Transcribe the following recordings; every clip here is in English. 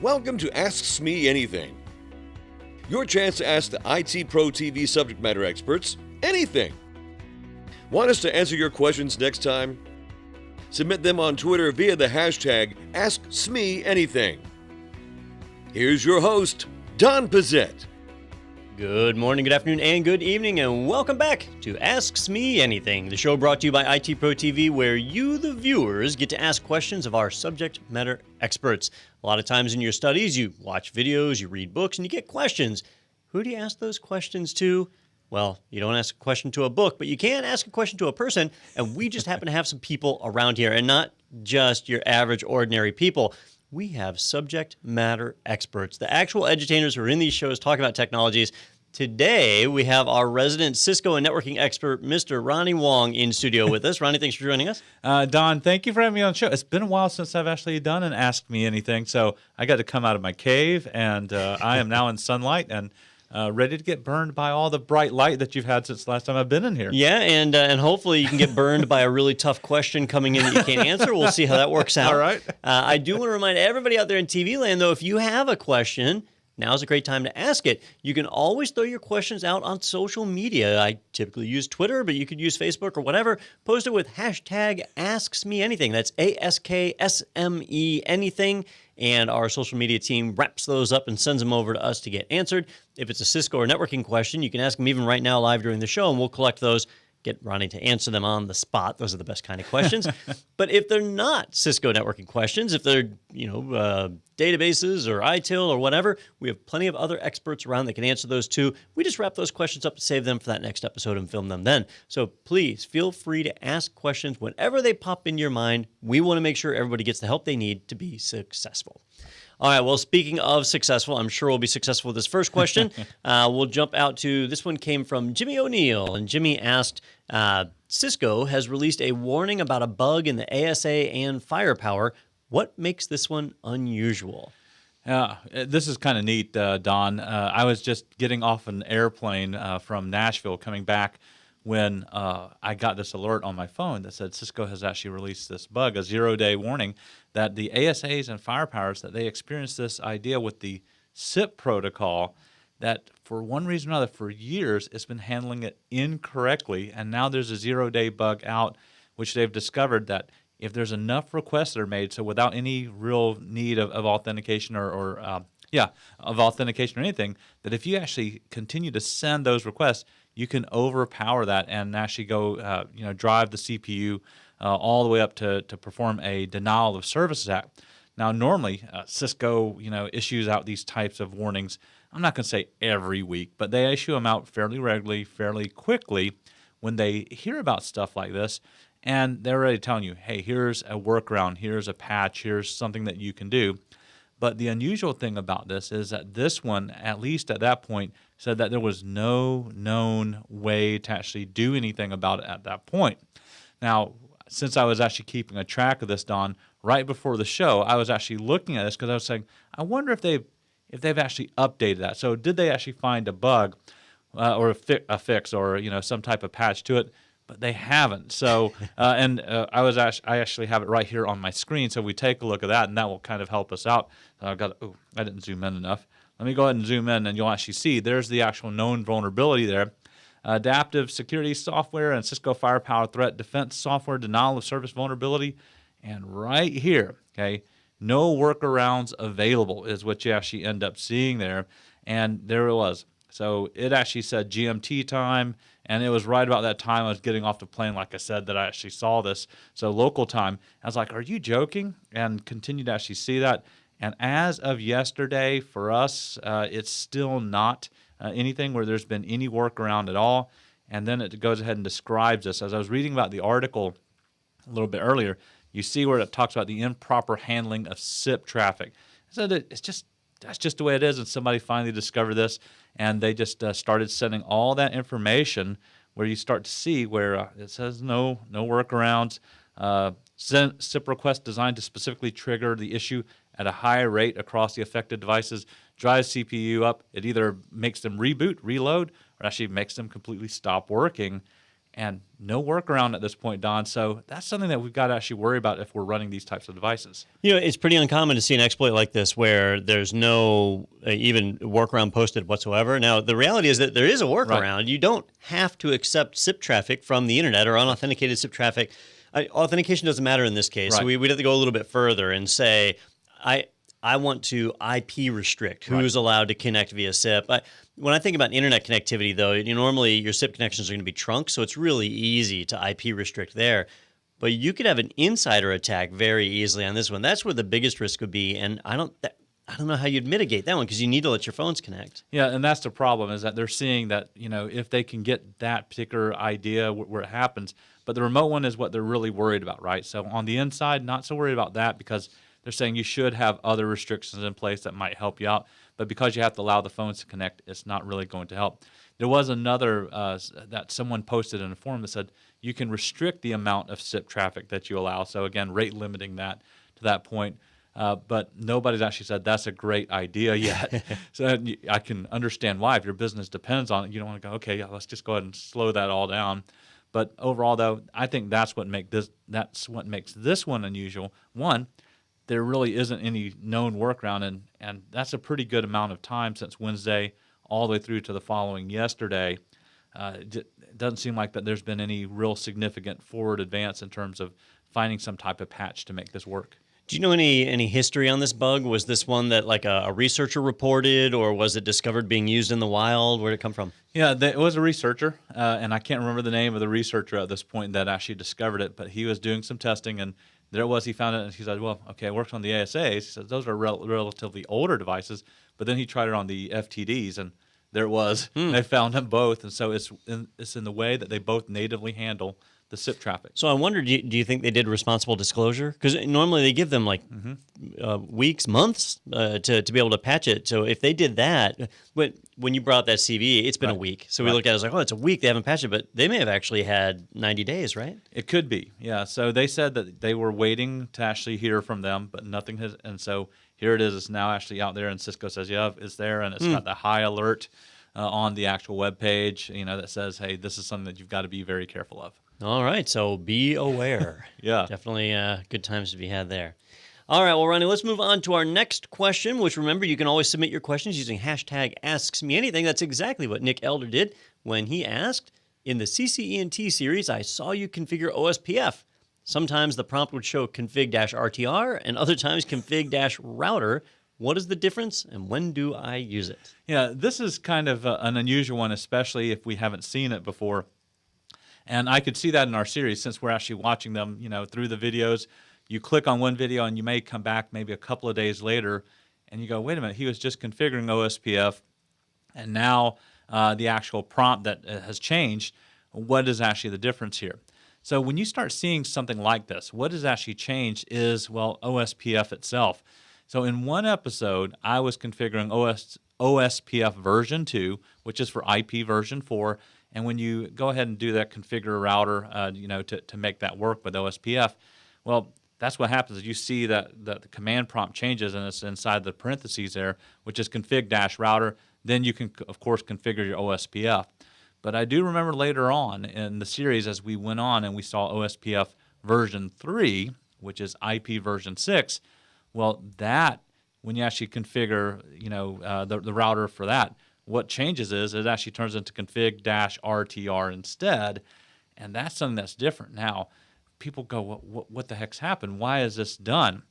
Welcome to Ask SME Anything. Your chance to ask the ITProTV subject matter experts anything. Want us to answer your questions next time? Submit them on Twitter via the hashtag Ask SME Anything. Here's your host, Don Pizzette. Good morning, good afternoon, and good evening, and welcome back to Ask SME Anything, the show brought to you by ITProTV, where you, the viewers, get to ask questions of our subject matter experts. A lot of times in your studies, you watch videos, you read books, and you get questions. Who do you ask those questions to? Well, you don't ask a question to a book, but you can ask a question to a person, and we just happen to have some people around here, and not just your average, ordinary people. We have subject matter experts, the actual educators who are in these shows talking about technologies. Today, we have our resident Cisco and networking expert, Mr. Ronnie Wong, in studio with us. Ronnie, thanks for joining us. Don, thank you for having me on the show. It's been a while since I've actually done an Ask Me Anything, so I got to come out of my cave, and I am now in sunlight and ready to get burned by all the bright light that you've had since the last time I've been in here. Yeah, and hopefully you can get burned by a really tough question coming in that you can't answer. We'll see how that works out. All right. I do want to remind everybody out there in TV land, though, if you have a question, now's a great time to ask it. You can always throw your questions out on social media. I typically use Twitter, but you could use Facebook or whatever. Post it with hashtag AskSMeAnything. That's ASKSME Anything. And our social media team wraps those up and sends them over to us to get answered. If it's a Cisco or networking question, you can ask them even right now live during the show, and we'll collect those, get Ronnie to answer them on the spot. Those are the best kind of questions. But if they're not Cisco networking questions, if they're, databases or ITIL or whatever, we have plenty of other experts around that can answer those too. We just wrap those questions up to save them for that next episode and film them then. So please feel free to ask questions whenever they pop in your mind. We want to make sure everybody gets the help they need to be successful. All right, well, speaking of successful, I'm sure we'll be successful with this first question. We'll jump out to, this one came from Jimmy O'Neill, and Jimmy asked, Cisco has released a warning about a bug in the ASA and Firepower. What makes this one unusual? This is kind of neat, Don. I was just getting off an airplane from Nashville coming back when I got this alert on my phone that said Cisco has actually released this bug, a 0-day warning, that the ASAs and Firepowers, that they experienced this idea with the SIP protocol that for one reason or another, for years, it's been handling it incorrectly, and now there's a 0-day bug out, which they've discovered that if there's enough requests that are made, so without any real need of authentication of authentication or anything, that if you actually continue to send those requests, you can overpower that and actually go, drive the CPU all the way up to perform a denial of service attack. Now, normally, Cisco, issues out these types of warnings. I'm not going to say every week, but they issue them out fairly regularly, fairly quickly when they hear about stuff like this. And they're already telling you, hey, here's a workaround, here's a patch, here's something that you can do. But the unusual thing about this is that this one, at least at that point, said that there was no known way to actually do anything about it at that point. Now, since I was actually keeping a track of this, Don, right before the show, I was actually looking at this because I was saying, I wonder if they've actually updated that. So did they actually find a bug or a fix or some type of patch to it? But they haven't. So, I actually have it right here on my screen. So we take a look at that, and that will kind of help us out. I didn't zoom in enough. Let me go ahead and zoom in, and you'll actually see there's the actual known vulnerability there. Adaptive security software and Cisco Firepower threat defense software denial of service vulnerability. And right here, okay, no workarounds available is what you actually end up seeing there. And there it was. So it actually said GMT time, and it was right about that time I was getting off the plane, like I said, that I actually saw this. So local time, I was like, are you joking? And continued to actually see that. And as of yesterday, for us, it's still not anything where there's been any workaround at all. And then it goes ahead and describes this. As I was reading about the article a little bit earlier, you see where it talks about the improper handling of SIP traffic. So that's just the way it is, and somebody finally discovered this, and they just started sending all that information where you start to see where it says no workarounds, SIP request designed to specifically trigger the issue at a high rate across the affected devices, drives CPU up. It either makes them reboot, reload, or actually makes them completely stop working. and no workaround at this point, Don. So that's something that we've got to actually worry about if we're running these types of devices. It's pretty uncommon to see an exploit like this where there's no even workaround posted whatsoever. Now, the reality is that there is a workaround. Right. You don't have to accept SIP traffic from the internet or unauthenticated SIP traffic. Authentication doesn't matter in this case. Right. So we'd have to go a little bit further and say, I want to IP restrict who's allowed to connect via SIP. When I think about internet connectivity, though, normally your SIP connections are going to be trunks, so it's really easy to IP restrict there. But you could have an insider attack very easily on this one. That's where the biggest risk would be, and I don't know how you'd mitigate that one because you need to let your phones connect. Yeah, and that's the problem is that they're seeing that if they can get that particular idea where it happens, but the remote one is what they're really worried about, right? So on the inside, not so worried about that because they're saying you should have other restrictions in place that might help you out. But because you have to allow the phones to connect, it's not really going to help. There was another that someone posted in a forum that said you can restrict the amount of SIP traffic that you allow. So again, rate limiting that to that point. But nobody's actually said that's a great idea yet. So I can understand why. If your business depends on it, you don't want to go, okay, yeah, let's just go ahead and slow that all down. But overall, though, I think that's what makes this one unusual. One, there really isn't any known workaround, and that's a pretty good amount of time since Wednesday all the way through to the following yesterday. It doesn't seem like that there's been any real significant forward advance in terms of finding some type of patch to make this work. Do you know any history on this bug? Was this one that like a researcher reported, or was it discovered being used in the wild? Where did it come from? Yeah, it was a researcher, and I can't remember the name of the researcher at this point that actually discovered it, but he was doing some testing, and there it was. He found it, and he said, well, okay, it works on the ASAs. He said, those are relatively older devices, but then he tried it on the FTDs, and there it was. They found them both, and so it's in the way that they both natively handle the SIP traffic. So I wonder, do you think they did responsible disclosure? Because normally they give them like weeks, months to be able to patch it. So if they did that, when you brought that CV, it's been a week. So we looked at it as like, oh, it's a week, they haven't patched it, but they may have actually had 90 days, right? It could be, yeah. So they said that they were waiting to actually hear from them, but nothing has, and so here it is. It's now actually out there, and Cisco says, yeah, it's there, and it's got the high alert on the actual web page, that says, hey, this is something that you've got to be very careful of. All right, so be aware. Yeah. Definitely good times to be had there. All right, well, Ronnie, let's move on to our next question, which remember, you can always submit your questions using hashtag #AskSMeAnything. That's exactly what Nick Elder did when he asked, in the CCENT series, I saw you configure OSPF. Sometimes the prompt would show config-rtr, and other times config-router. What is the difference, and when do I use it? Yeah, this is kind of an unusual one, especially if we haven't seen it before. And I could see that in our series since we're actually watching them, through the videos. You click on one video and you may come back maybe a couple of days later and you go, wait a minute, he was just configuring OSPF and now the actual prompt that has changed. What is actually the difference here? So when you start seeing something like this, what has actually changed is, well, OSPF itself. So in one episode, I was configuring OSPF version 2, which is for IP version 4. And when you go ahead and do that configure router, to make that work with OSPF, well, that's what happens. You see that the command prompt changes, and it's inside the parentheses there, which is config-router. Then you can, of course, configure your OSPF. But I do remember later on in the series as we went on and we saw OSPF version 3, which is IP version 6, well, that, when you actually configure, the router for that, what changes is it actually turns into config-rtr instead, and that's something that's different. Now, people go, what the heck's happened? Why is this done?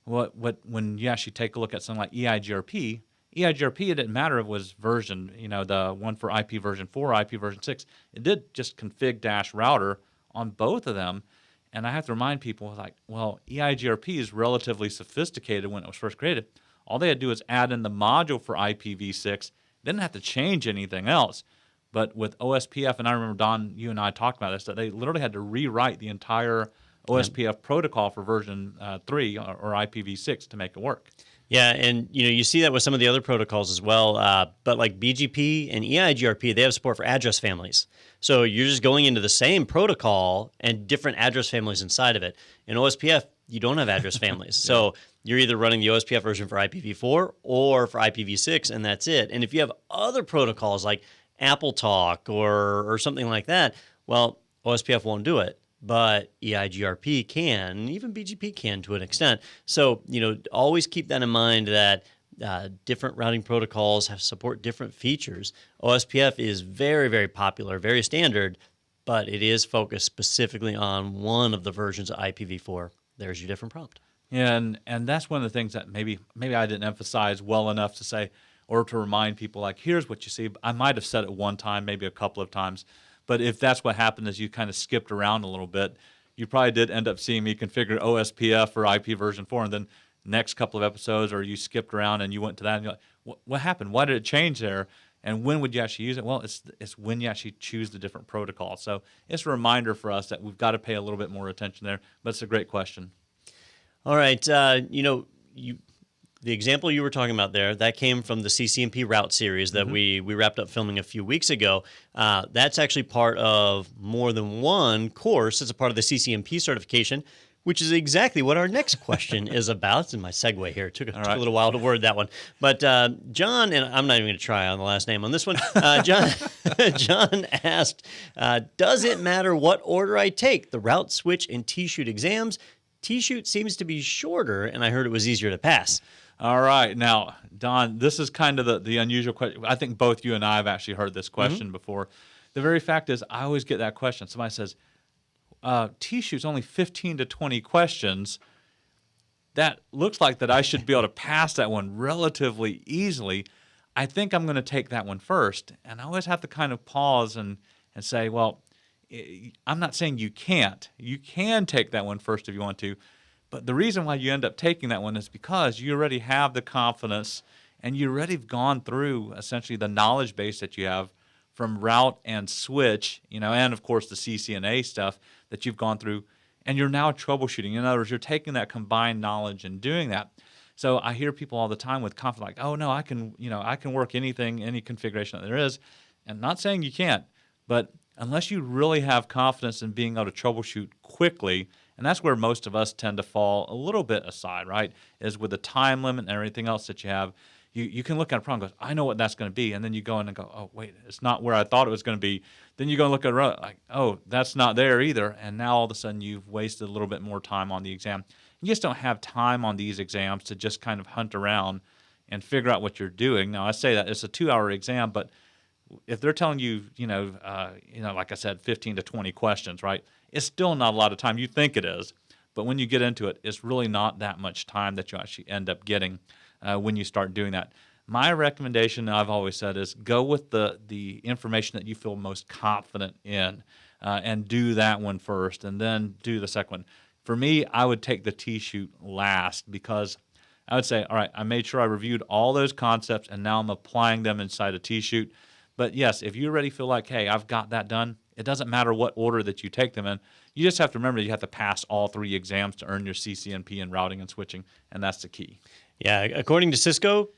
When you actually take a look at something like EIGRP, it didn't matter if it was version, the one for IP version 4 or IP version 6. It did just config-router on both of them. And I have to remind people, EIGRP is relatively sophisticated when it was first created. All they had to do is add in the module for IPv6. They didn't have to change anything else. But with OSPF, and I remember, Don, you and I talked about this, that they literally had to rewrite the entire OSPF protocol for version 3 or IPv6 to make it work. Yeah, and you see that with some of the other protocols as well. But like BGP and EIGRP, they have support for address families. So you're just going into the same protocol and different address families inside of it. In OSPF, you don't have address families. So you're either running the OSPF version for IPv4 or for IPv6, and that's it. And if you have other protocols like AppleTalk or something like that, well, OSPF won't do it, but EIGRP can, and even BGP can to an extent. So, always keep that in mind that different routing protocols support different features. OSPF is very, very popular, very standard, but it is focused specifically on one of the versions of IPv4. There's your different prompt. Yeah, and that's one of the things that maybe I didn't emphasize well enough to say, or to remind people, like, here's what you see. I might have said it one time, maybe a couple of times, but if that's what happened is you kind of skipped around a little bit, you probably did end up seeing me configure OSPF for IP version 4, and then next couple of episodes, or you skipped around and you went to that, and you're like, what happened? Why did it change there? And when would you actually use it? Well, it's when you actually choose the different protocols. So it's a reminder for us that we've got to pay a little bit more attention there, but it's a great question. All right. The example you were talking about there, that came from the CCNP route series that we wrapped up filming a few weeks ago. That's actually part of more than one course. It's a part of the CCNP certification, which is exactly what our next question is about. It's in my segue here. It took a little while to word that one. But John, and I'm not even going to try on the last name on this one, John asked, does it matter what order I take, the route, switch, and TSHOOT exams? TSHOOT seems to be shorter, and I heard it was easier to pass. All right. Now, Don, this is kind of the unusual question. I think both you and I have actually heard this question before. The very fact is, I always get that question. Somebody says, TSHOOT's only 15 to 20 questions. That looks like that I should be able to pass that one relatively easily. I think I'm going to take that one first. And I always have to kind of pause and say, well, I'm not saying you can't. You can take that one first if you want to. But the reason why you end up taking that one is because you already have the confidence and you already have gone through essentially the knowledge base that you have from route and switch, and of course the CCNA stuff that you've gone through, and you're now troubleshooting. In other words, you're taking that combined knowledge and doing that. So I hear people all the time with confidence like, oh no, I can work anything, any configuration that there is. And not saying you can't, but unless you really have confidence in being able to troubleshoot quickly, and that's where most of us tend to fall a little bit aside, right, is with the time limit and everything else that you have. You can look at a problem and go, I know what that's going to be. And then you go in and go, oh, wait, it's not where I thought it was going to be. Then you go and look at it like, oh, that's not there either. And now all of a sudden you've wasted a little bit more time on the exam. You just don't have time on these exams to just kind of hunt around and figure out what you're doing. Now, I say that it's a 2-hour exam, but if they're telling you, like I said, 15 to 20 questions, right, it's still not a lot of time. You think it is. But when you get into it, it's really not that much time that you actually end up getting when you start doing that. My recommendation, I've always said, is go with the information that you feel most confident in and do that one first and then do the second one. For me, I would take the TSHOOT last because I would say, all right, I made sure I reviewed all those concepts and now I'm applying them inside of TSHOOT. But yes, if you already feel like, hey, I've got that done, it doesn't matter what order that you take them in. You just have to remember that you have to pass all 3 exams to earn your CCNP in routing and switching, and that's the key. Yeah, according to Cisco,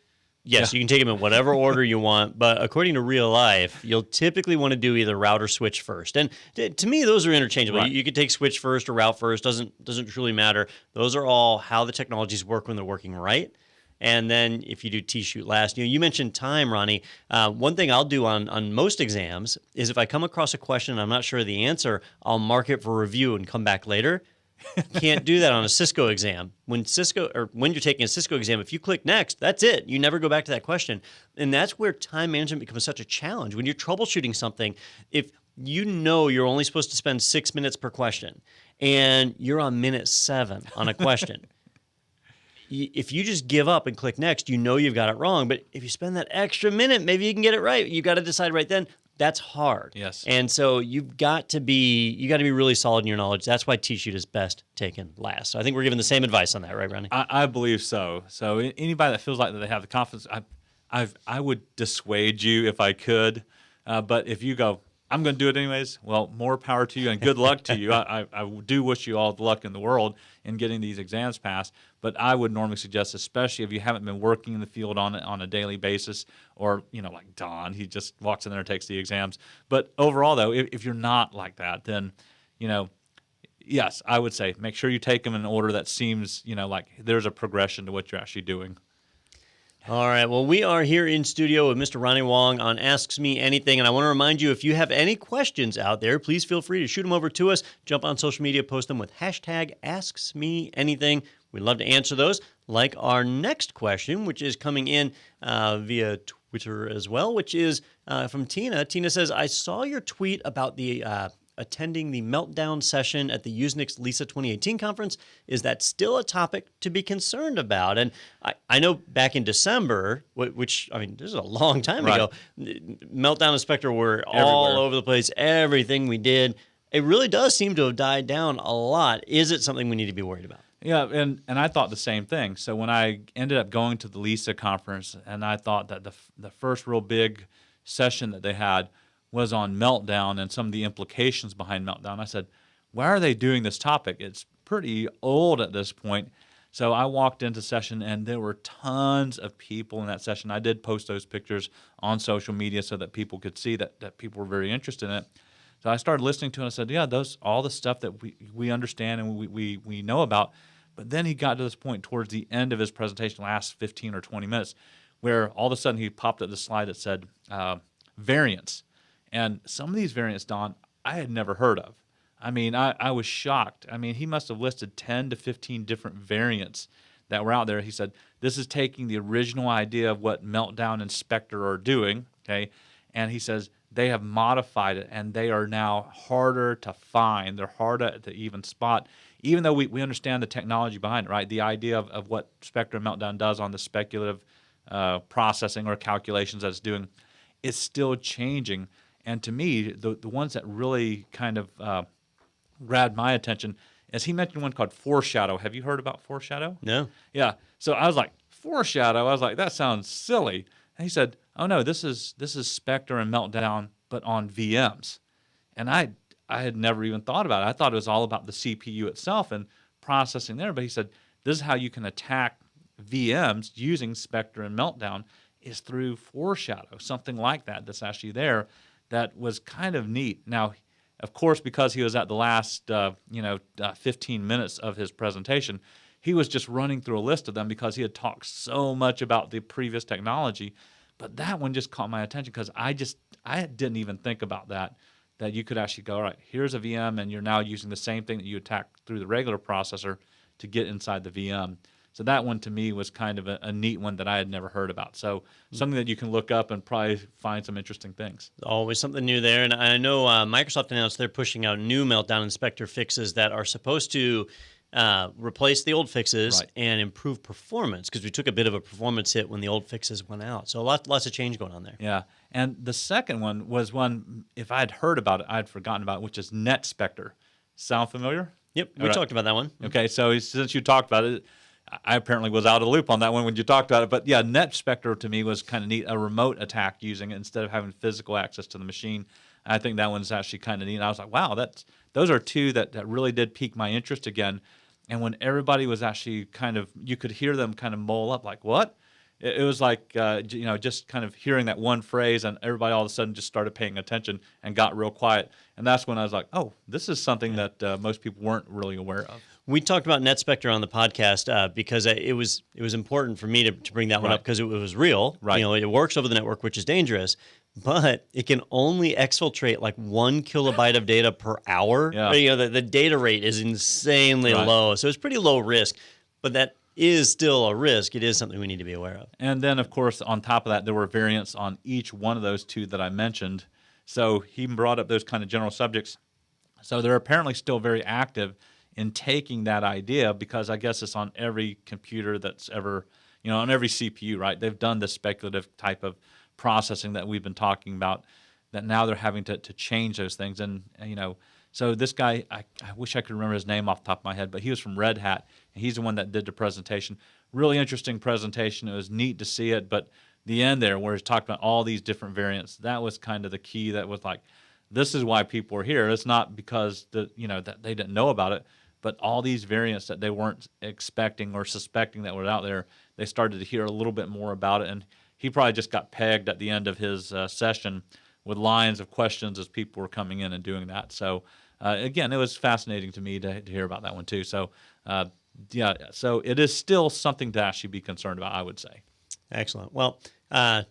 yes, you can take them in whatever order you want, but according to real life, you'll typically want to do either route or switch first. And to me, those are interchangeable. Right. You could take switch first or route first, doesn't truly matter. Those are all how the technologies work when they're working right. And then if you do TSHOOT last, you mentioned time, Ronnie. One thing I'll do on most exams is if I come across a question and I'm not sure of the answer, I'll mark it for review and come back later. Can't do that on a Cisco exam. When you're taking a Cisco exam, if you click next, that's it. You never go back to that question. And that's where time management becomes such a challenge. When you're troubleshooting something, if you're only supposed to spend 6 minutes per question and you're on minute 7 on a question, if you just give up and click next, you've got it wrong. But if you spend that extra minute, maybe you can get it right. You've got to decide right then. That's hard. Yes. And so you've got to be really solid in your knowledge. That's why TSHOOT is best taken last. So I think we're giving the same advice on that, right, Ronnie? I believe so. So anybody that feels like that they have the confidence, I would dissuade you if I could. But if you go, I'm going to do it anyways, well, more power to you and good luck to you. I do wish you all the luck in the world in getting these exams passed. But I would normally suggest, especially if you haven't been working in the field on a daily basis, or like Don, he just walks in there and takes the exams. But overall, though, if you're not like that, then yes, I would say make sure you take them in an order that seems like there's a progression to what you're actually doing. All right. Well, we are here in studio with Mr. Ronnie Wong on Ask Me Anything. And I want to remind you, if you have any questions out there, please feel free to shoot them over to us. Jump on social media, post them with hashtag AskSMeAnything. We'd love to answer those. Like our next question, which is coming in via Twitter as well, which is from Tina. Tina says, I saw your tweet about the attending the Meltdown Session at the Usenix LISA2018 conference. Is that still a topic to be concerned about? And I know back in December, which, I mean, this is a long time ago, Meltdown and Spectre were all over the place, everything we did. It really does seem to have died down a lot. Is it something we need to be worried about? Yeah, and I thought the same thing. So when I ended up going to the LISA conference, and I thought that the first real big session that they had was on Meltdown and some of the implications behind Meltdown, I said, why are they doing this topic? It's pretty old at this point. So I walked into session, and there were tons of people in that session. I did post those pictures on social media so that people could see that people were very interested in it. So I started listening to it, and I said, yeah, those all the stuff that we understand and we know about. But then he got to this point towards the end of his presentation, last 15 or 20 minutes, where all of a sudden he popped up the slide that said variants. And some of these variants, Don, I had never heard of. I mean, I was shocked. I mean, he must have listed 10 to 15 different variants that were out there. He said, this is taking the original idea of what Meltdown and Spectre are doing, okay? And he says they have modified it, and they are now harder to find. They're harder to even spot, even though we understand the technology behind it, right? The idea of what Spectre and Meltdown does on the speculative processing or calculations that it's doing is still changing. And to me, the ones that really kind of grabbed my attention is he mentioned one called Foreshadow. Have you heard about Foreshadow? No. Yeah. So I was like, Foreshadow? I was like, that sounds silly. And he said, oh, no, this is Spectre and Meltdown, but on VMs. And I had never even thought about it. I thought it was all about the CPU itself and processing there. But he said, this is how you can attack VMs using Spectre and Meltdown is through Foreshadow, something like that that's actually there. That was kind of neat. Now, of course, because he was at the last 15 minutes of his presentation, he was just running through a list of them because he had talked so much about the previous technology. But that one just caught my attention because I didn't even think about that you could actually go, all right, here's a VM, and you're now using the same thing that you attack through the regular processor to get inside the VM. So that one to me was kind of a neat one that I had never heard about. So something that you can look up and probably find some interesting things. Always something new there. And I know Microsoft announced they're pushing out new Meltdown and Spectre fixes that are supposed to replace the old fixes and improve performance, because we took a bit of a performance hit when the old fixes went out. So lots of change going on there. Yeah. And the second one was one, if I had heard about it, I'd forgotten about it, which is NetSpectre. Sound familiar? Yep. We talked about that one. Okay. So since you talked about it, I apparently was out of the loop on that one when you talked about it. But yeah, NetSpectre to me was kind of neat, a remote attack using it instead of having physical access to the machine. I think that one's actually kind of neat. And I was like, wow, those are two that really did pique my interest again. And when everybody was actually kind of, you could hear them kind of mull up like, what? It was like, just kind of hearing that one phrase, and everybody all of a sudden just started paying attention and got real quiet. And that's when I was like, oh, this is something that most people weren't really aware of. We talked about NetSpectre on the podcast because it was important for me to bring that one up because it was real. Right. It works over the network, which is dangerous, but it can only exfiltrate like 1 kilobyte of data per hour. Yeah. The data rate is insanely low, so it's pretty low risk, but that is still a risk. It is something we need to be aware of. And then, of course, on top of that, there were variants on each one of those two that I mentioned. So he brought up those kind of general subjects. So they're apparently still very active in taking that idea, because I guess it's on every computer that's ever, on every CPU, right? They've done this speculative type of processing that we've been talking about, that now they're having to change those things. And so this guy, I wish I could remember his name off the top of my head, but he was from Red Hat, and he's the one that did the presentation. Really interesting presentation. It was neat to see it, but the end there where he talked about all these different variants, that was kind of the key. That was like, this is why people are here. It's not because that they didn't know about it, but all these variants that they weren't expecting or suspecting that were out there, they started to hear a little bit more about it. And he probably just got pegged at the end of his session with lines of questions as people were coming in and doing that. So again, it was fascinating to me to hear about that one too. So so it is still something to actually be concerned about, I would say. Excellent. Well,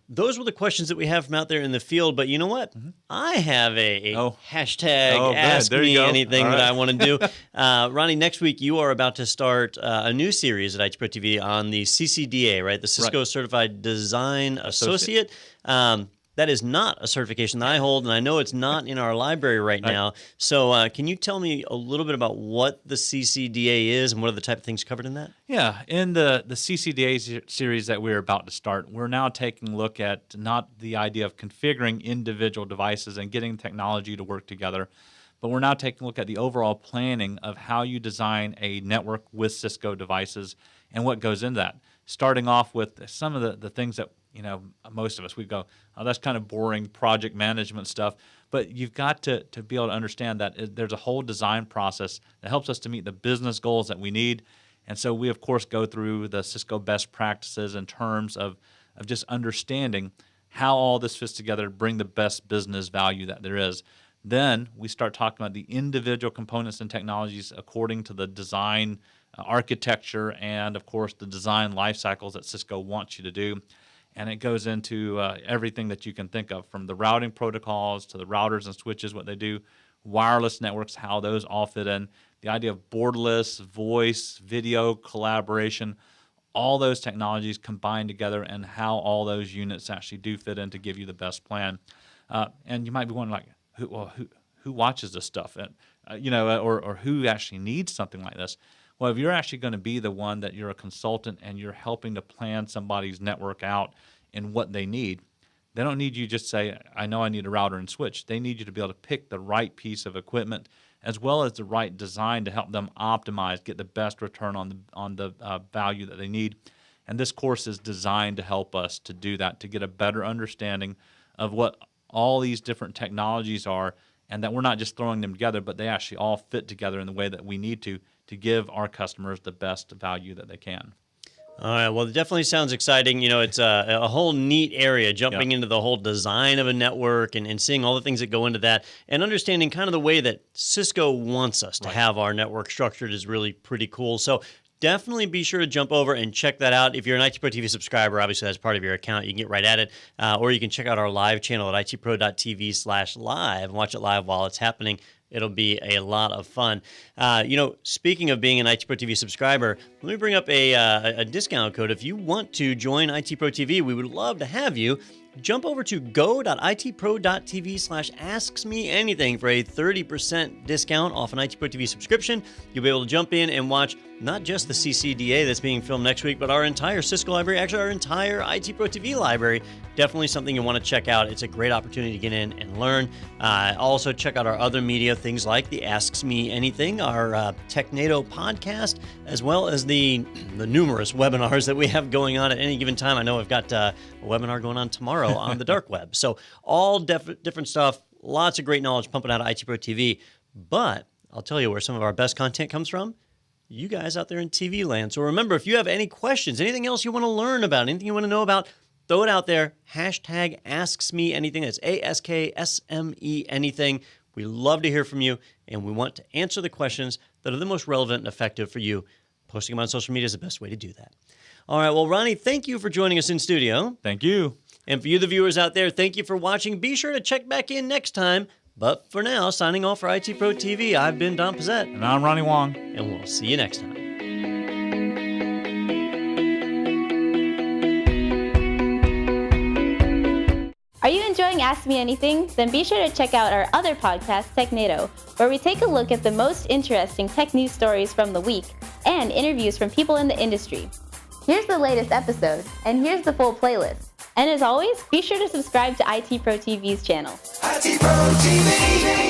those were the questions that we have from out there in the field. But you know what? I have a hashtag Ask Me Anything that I want to do. Ronnie, next week you are about to start a new series at ITProTV on the CCDA, right? The Cisco Certified Design Associate. That is not a certification that I hold, and I know it's not in our library right now. So can you tell me a little bit about what the CCDA is and what are the type of things covered in that? Yeah, in the CCDA series that we're about to start, we're now taking a look at not the idea of configuring individual devices and getting technology to work together, but we're now taking a look at the overall planning of how you design a network with Cisco devices and what goes into that. Starting off with some of the things that, you know, most of us, we go, oh, that's kind of boring project management stuff. But you've got to be able to understand that there's a whole design process that helps us to meet the business goals that we need. And so we, of course, go through the Cisco best practices in terms of just understanding how all this fits together to bring the best business value that there is. Then we start talking about the individual components and technologies according to the design architecture and, of course, the design life cycles that Cisco wants you to do. And it goes into everything that you can think of, from the routing protocols to the routers and switches, what they do, wireless networks, how those all fit in, the idea of borderless, voice, video, collaboration, all those technologies combined together and how all those units actually do fit in to give you the best plan. And you might be wondering, like, who watches this stuff? And, or who actually needs something like this? Well, if you're actually going to be the one that you're a consultant and you're helping to plan somebody's network out and what they need, they don't need you just say, I know I need a router and switch. They need you to be able to pick the right piece of equipment as well as the right design to help them optimize, get the best return on the value that they need. And this course is designed to help us to do that, to get a better understanding of what all these different technologies are, and that we're not just throwing them together, but they actually all fit together in the way that we need to give our customers the best value that they can. All right. Well, it definitely sounds exciting. You know, it's a whole neat area, jumping into the whole design of a network and seeing all the things that go into that and understanding kind of the way that Cisco wants us to have our network structured is really pretty cool. So definitely be sure to jump over and check that out. If you're an ITProTV subscriber, obviously that's part of your account. You can get right at it. Or you can check out our live channel at itpro.tv/live and watch it live while it's happening. It'll be a lot of fun. Speaking of being an ITProTV subscriber, let me bring up a discount code. If you want to join ITProTV, we would love to have you. Jump over to go.itpro.tv/asksmeanything for a 30% discount off an ITProTV subscription. You'll be able to jump in and watch not just the CCDA that's being filmed next week, but our entire Cisco library, actually our entire ITProTV library. Definitely something you want to check out. It's a great opportunity to get in and learn. Also, check out our other media, things like the Ask Me Anything, our TechNado podcast, as well as the numerous webinars that we have going on at any given time. I know I've got a webinar going on tomorrow on the dark web. So all different stuff, lots of great knowledge pumping out of ITProTV. But I'll tell you where some of our best content comes from. You guys out there in TV land. So remember, if you have any questions, anything else you want to learn about, anything you want to know about, throw it out there. Hashtag AskSMeAnything. That's ASKSME Anything. We love to hear from you, and we want to answer the questions that are the most relevant and effective for you. Posting them on social media is the best way to do that. All right, well, Ronnie, thank you for joining us in studio. Thank you. And for you, the viewers out there, thank you for watching. Be sure to check back in next time. But for now, signing off for ITProTV, I've been Don Pizzette. And I'm Ronnie Wong. And we'll see you next time. Are you enjoying Ask Me Anything? Then be sure to check out our other podcast, TechNado, where we take a look at the most interesting tech news stories from the week and interviews from people in the industry. Here's the latest episode, and here's the full playlist. And as always, be sure to subscribe to ITProTV's channel. ITProTV!